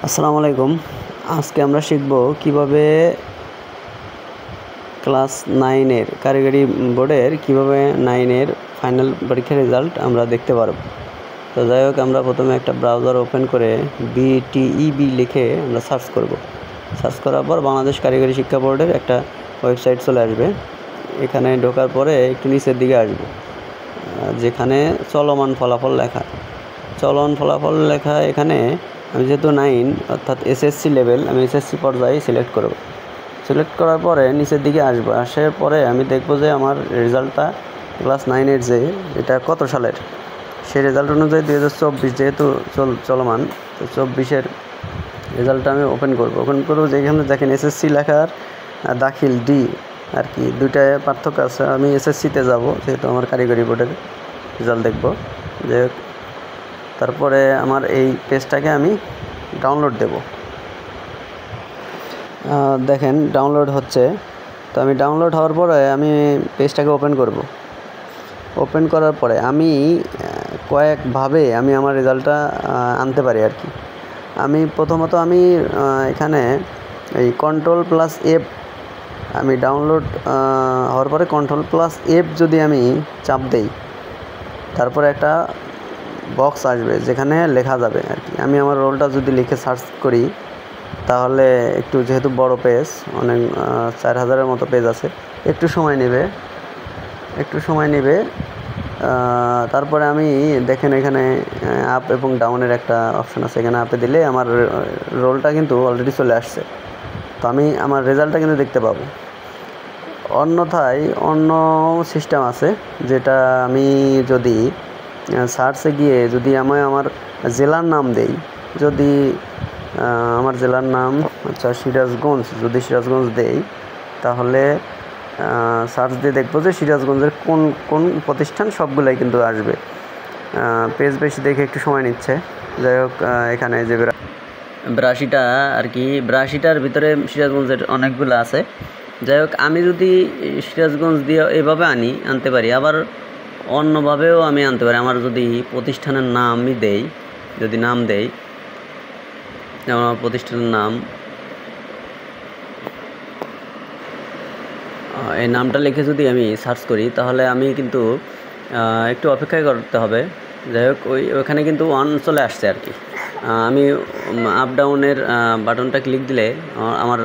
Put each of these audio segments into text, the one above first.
আসসালামু আলাইকুম। আজকে আমরা শিখব কিভাবে ক্লাস 9 এর কারিগরি বোর্ডের কিভাবে 9 এর ফাইনাল পরীক্ষার রেজাল্ট আমরা দেখতে পারব। তো যাই হোক, আমরা প্রথমে একটা ব্রাউজার ওপেন করে বিটিইবি লিখে আমরা সার্চ করব। সার্চ করার পর বাংলাদেশ কারিগরি শিক্ষা বোর্ডের একটা ওয়েবসাইট চলে আসবে। এখানে ঢোকার পরে একটু নিচের দিকে আসব, যেখানে চলমান ফলাফল লেখা। এখানে আমি যেহেতু 9 অর্থাৎ এসএসসি লেভেল, আমি এসএসসি পর্যায়ে সিলেক্ট করব। সিলেক্ট করার পরে নিচের দিকে আসবো। আসার পরে আমি দেখব যে আমার রেজাল্টটা ক্লাস 9-এর যে এটা কত সালের, সেই রেজাল্ট অনুযায়ী 2024 যেহেতু চলমান, তো 24-এর রেজাল্টটা আমি ওপেন করব। যেখানে দেখেন এসএসসি লেখার দাখিল ডি আর কি, দুইটায় পার্থক্য আছে। আমি এসএসসিতে যাব, যেহেতু আমার কারিগরি বোর্ডের রেজাল্ট দেখব। যে তারপরে আমার এই পেজটাকে আমি ডাউনলোড দেব। দেখেন ডাউনলোড হচ্ছে। তো আমি ডাউনলোড হওয়ার পরে আমি পেজটাকে ওপেন করব। ওপেন করার পরে আমি কয়েকভাবে আমি আমার রেজাল্টটা আনতে পারি আর কি। আমি প্রথমত এখানে এই Ctrl+F, আমি ডাউনলোড হওয়ার পরে Ctrl+F যদি আমি চাপ দেই, তারপরে একটা বক্স আসবে যেখানে লেখা যাবে আর কি। আমি আমার রোলটা যদি লিখে সার্চ করি, তাহলে একটু, যেহেতু বড় পেজ, অনেক 4000-এর মতো পেজ আছে, একটু সময় নেবে। তারপরে আমি দেখেন এখানে আপ এবং ডাউনের একটা অপশান আছে। এখানে আপে দিলে আমার রোলটা কিন্তু অলরেডি চলে আসছে। তো আমি আমার রেজাল্টটা কিন্তু দেখতে পাবো। অন্যথায় অন্য সিস্টেম আছে, যেটা আমি যদি সার্চে গিয়ে যদি আমি আমার জেলার নাম দেই, যদি আমার জেলার নাম সিরাজগঞ্জ, যদি সিরাজগঞ্জ দেই, তাহলে সার্চ দিয়ে দেখবো যে সিরাজগঞ্জের কোন কোন প্রতিষ্ঠান সবগুলাই কিন্তু আসবে। পেজ বেশি দেখে একটু সময় নিচ্ছে। যাই হোক, এখানে যে 82টা আর কি, 82টার ভিতরে সিরাজগঞ্জের অনেকগুলো আছে। যাই হোক, আমি যদি সিরাজগঞ্জ দিয়ে এভাবে আনতে পারি, আবার অন্যভাবেও আমি আনতে পারি। আমার যদি প্রতিষ্ঠানের নামই দেই, যদি নাম দেই, যেমন আমার প্রতিষ্ঠানের নাম, এই নামটা লিখে যদি আমি সার্চ করি, তাহলে আমি কিন্তু একটু অপেক্ষা করতে হবে। যাই হোক, ওইখানে কিন্তু 1 চলে আসছে আর কি। আমি আপ ডাউনের বাটনটা ক্লিক দিলে আমার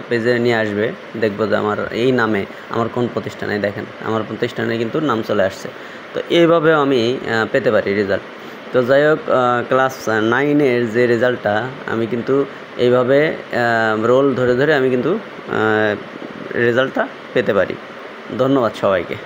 পেজে নিয়ে আসবে। দেখবো যে আমার এই নামে আমার কোন প্রতিষ্ঠানে, দেখেন আমার প্রতিষ্ঠানে কিন্তু নাম চলে আসছে। তো এইভাবেও আমি পেতে পারি রেজাল্ট। তো যাই হোক, ক্লাস 9-এর যে রেজাল্টটা আমি কিন্তু এইভাবে রোল ধরে আমি কিন্তু রেজাল্টটা পেতে পারি। ধন্যবাদ সবাইকে।